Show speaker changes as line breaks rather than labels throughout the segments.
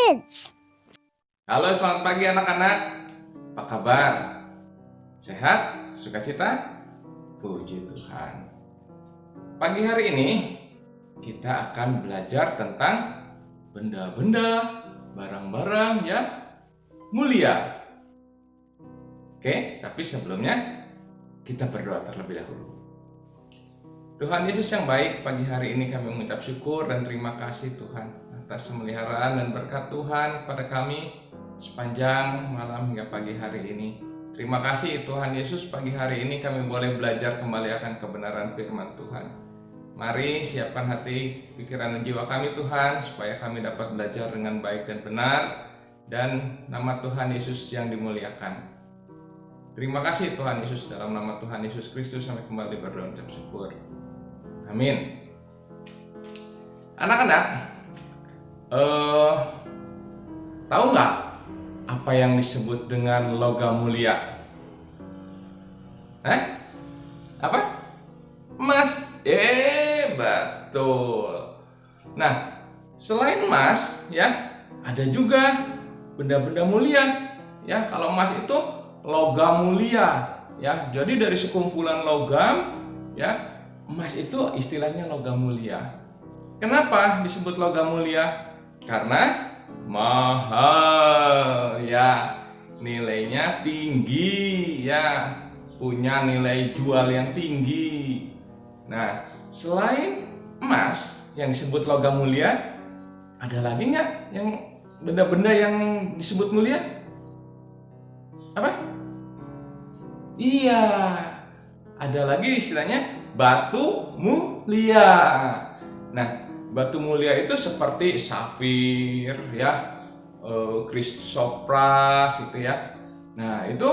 Kids.
Halo, selamat pagi anak-anak. Apa kabar? Sehat? Sukacita? Puji Tuhan. Pagi hari ini kita akan belajar tentang benda-benda, barang-barang yang mulia. Oke, tapi sebelumnya kita berdoa terlebih dahulu. Tuhan Yesus yang baik, pagi hari ini kami mengucap syukur dan terima kasih Tuhan atas pemeliharaan dan berkat Tuhan pada kami sepanjang malam hingga pagi hari ini. Terima kasih Tuhan Yesus, pagi hari ini kami boleh belajar kembali akan kebenaran firman Tuhan. Mari siapkan hati, pikiran dan jiwa kami Tuhan, supaya kami dapat belajar dengan baik dan benar, dan nama Tuhan Yesus yang dimuliakan. Terima kasih Tuhan Yesus, dalam nama Tuhan Yesus Kristus kami kembali berdoa dan syukur. Amin. Anak-anak, tahu nggak apa yang disebut dengan logam mulia? Apa? Emas. Betul. Nah, selain emas, ya, ada juga benda-benda mulia. Ya, kalau emas itu logam mulia. Ya, jadi dari sekumpulan logam, ya, emas itu istilahnya logam mulia. Kenapa disebut logam mulia? Karena mahal, ya, nilainya tinggi, ya, punya nilai jual yang tinggi. Nah, selain emas yang disebut logam mulia, ada lagi nggak yang benda-benda yang disebut mulia? Apa? Iya, ada lagi istilahnya batu mulia. Nah, batu mulia itu seperti safir, ya, krisopras, itu ya. Nah, itu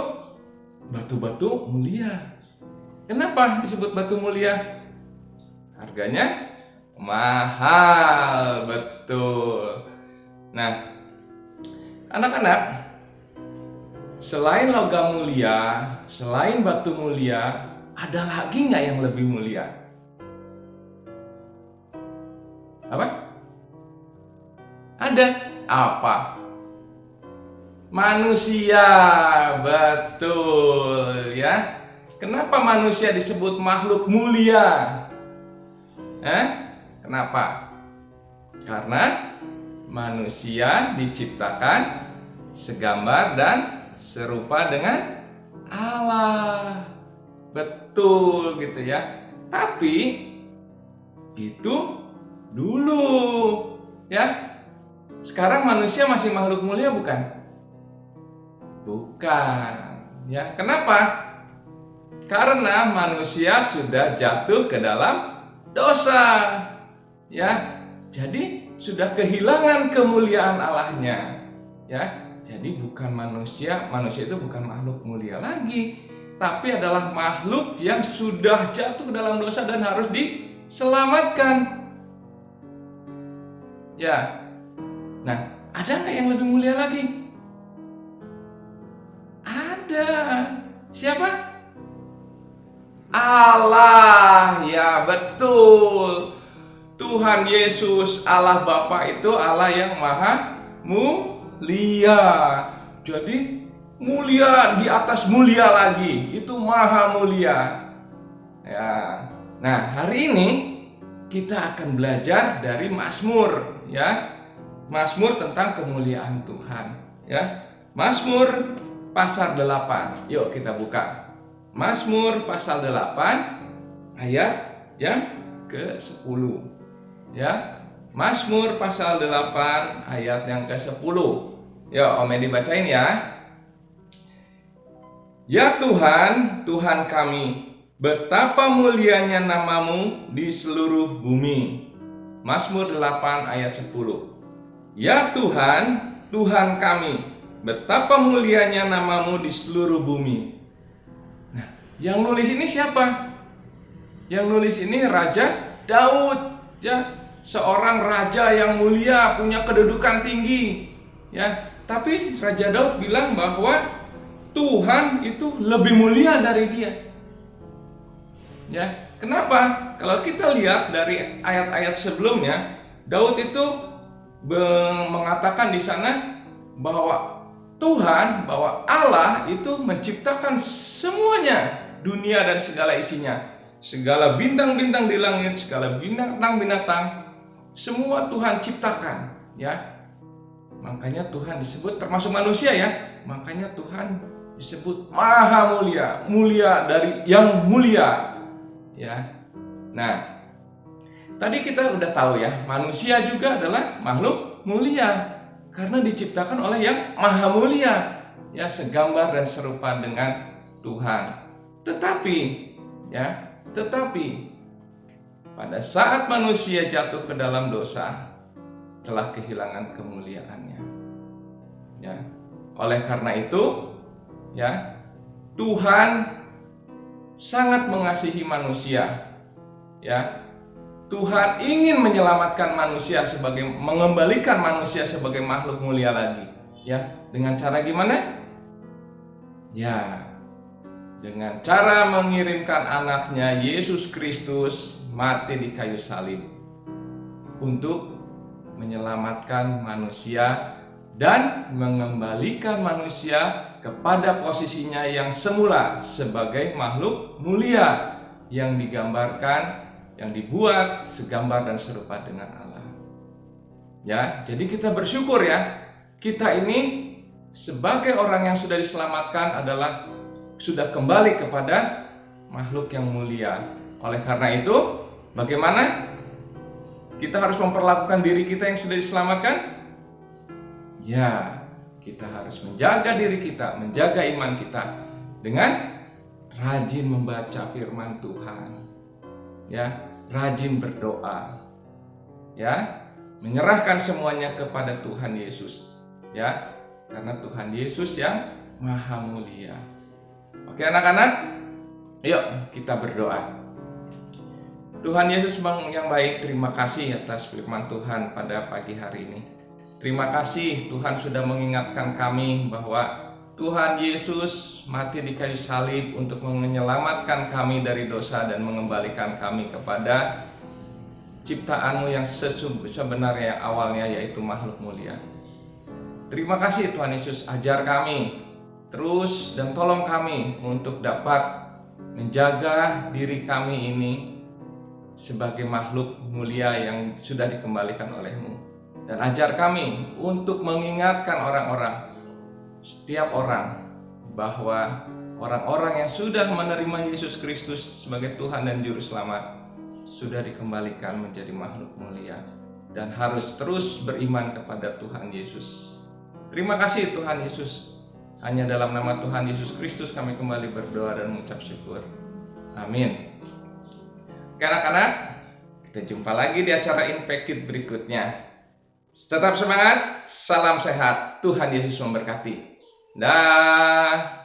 batu-batu mulia. Kenapa disebut batu mulia? Harganya mahal, betul. Nah, anak-anak, selain logam mulia, selain batu mulia, ada lagi nggak yang lebih mulia? Apa? Ada. Apa? Manusia. Betul, ya. Kenapa manusia disebut makhluk mulia? Kenapa? Karena manusia diciptakan segambar dan serupa dengan Allah. Betul gitu ya. Tapi itu dulu, ya. Sekarang manusia masih makhluk mulia bukan? Bukan, ya. Kenapa? Karena manusia sudah jatuh ke dalam dosa, ya. Jadi sudah kehilangan kemuliaan Allahnya, ya. Jadi bukan manusia itu bukan makhluk mulia lagi, tapi adalah makhluk yang sudah jatuh ke dalam dosa dan harus diselamatkan. Ya. Nah, ada nggak yang lebih mulia lagi? Ada. Siapa? Allah. Ya, betul. Tuhan Yesus, Allah Bapa itu Allah yang maha mulia. Jadi mulia di atas mulia lagi. Itu maha mulia. Ya. Nah, hari ini kita akan belajar dari Mazmur, ya. Mazmur tentang kemuliaan Tuhan, ya. Mazmur pasal 8. Yuk kita buka. Mazmur pasal 8 ayat yang ke-10. Ya. Mazmur pasal 8 ayat yang ke-10. Yuk, Om Edi bacain ya. Ya Tuhan, Tuhan kami, betapa mulianya namamu di seluruh bumi. Mazmur 8 ayat 10. Ya Tuhan, Tuhan kami, betapa mulianya namamu di seluruh bumi. Nah, yang nulis ini siapa? Yang nulis ini Raja Daud, ya, seorang raja yang mulia, punya kedudukan tinggi, ya. Tapi Raja Daud bilang bahwa Tuhan itu lebih mulia dari dia. Ya, kenapa? Kalau kita lihat dari ayat-ayat sebelumnya, Daud itu mengatakan di sana bahwa Tuhan, bahwa Allah itu menciptakan semuanya, dunia dan segala isinya, segala bintang-bintang di langit, segala binatang-binatang, semua Tuhan ciptakan, ya. Makanya Tuhan disebut, termasuk manusia ya, makanya Tuhan disebut maha mulia, mulia dari yang mulia, ya. Nah, tadi kita udah tahu ya, manusia juga adalah makhluk mulia karena diciptakan oleh yang maha mulia, ya, segambar dan serupa dengan Tuhan. Tetapi pada saat manusia jatuh ke dalam dosa, telah kehilangan kemuliaannya. Ya. Oleh karena itu, ya, Tuhan sangat mengasihi manusia. Ya. Tuhan ingin menyelamatkan manusia, mengembalikan manusia sebagai makhluk mulia lagi. Ya, dengan cara gimana? Ya, dengan cara mengirimkan anaknya Yesus Kristus mati di kayu salib untuk menyelamatkan manusia dan mengembalikan manusia kepada posisinya yang semula sebagai makhluk mulia yang digambarkan, yang dibuat segambar dan serupa dengan Allah. Ya, jadi kita bersyukur ya, kita ini sebagai orang yang sudah diselamatkan adalah sudah kembali kepada makhluk yang mulia. Oleh karena itu, bagaimana kita harus memperlakukan diri kita yang sudah diselamatkan? Ya, kita harus menjaga diri kita, menjaga iman kita dengan rajin membaca firman Tuhan. Ya, rajin berdoa. Ya, menyerahkan semuanya kepada Tuhan Yesus. Ya, karena Tuhan Yesus yang maha mulia. Oke anak-anak, yuk kita berdoa. Tuhan Yesus yang baik, terima kasih atas firman Tuhan pada pagi hari ini. Terima kasih Tuhan sudah mengingatkan kami bahwa Tuhan Yesus mati di kayu salib untuk menyelamatkan kami dari dosa dan mengembalikan kami kepada ciptaan-Mu yang sebenarnya awalnya, yaitu makhluk mulia. Terima kasih Tuhan Yesus, ajar kami terus dan tolong kami untuk dapat menjaga diri kami ini sebagai makhluk mulia yang sudah dikembalikan oleh-Mu. Dan ajar kami untuk mengingatkan orang-orang, setiap orang, bahwa orang-orang yang sudah menerima Yesus Kristus sebagai Tuhan dan Juru Selamat sudah dikembalikan menjadi makhluk mulia dan harus terus beriman kepada Tuhan Yesus. Terima kasih Tuhan Yesus. Hanya dalam nama Tuhan Yesus Kristus kami kembali berdoa dan mengucap syukur. Amin. Oke anak-anak, kita jumpa lagi di acara Impact Kid berikutnya. Tetap semangat, salam sehat, Tuhan Yesus memberkati. Dah.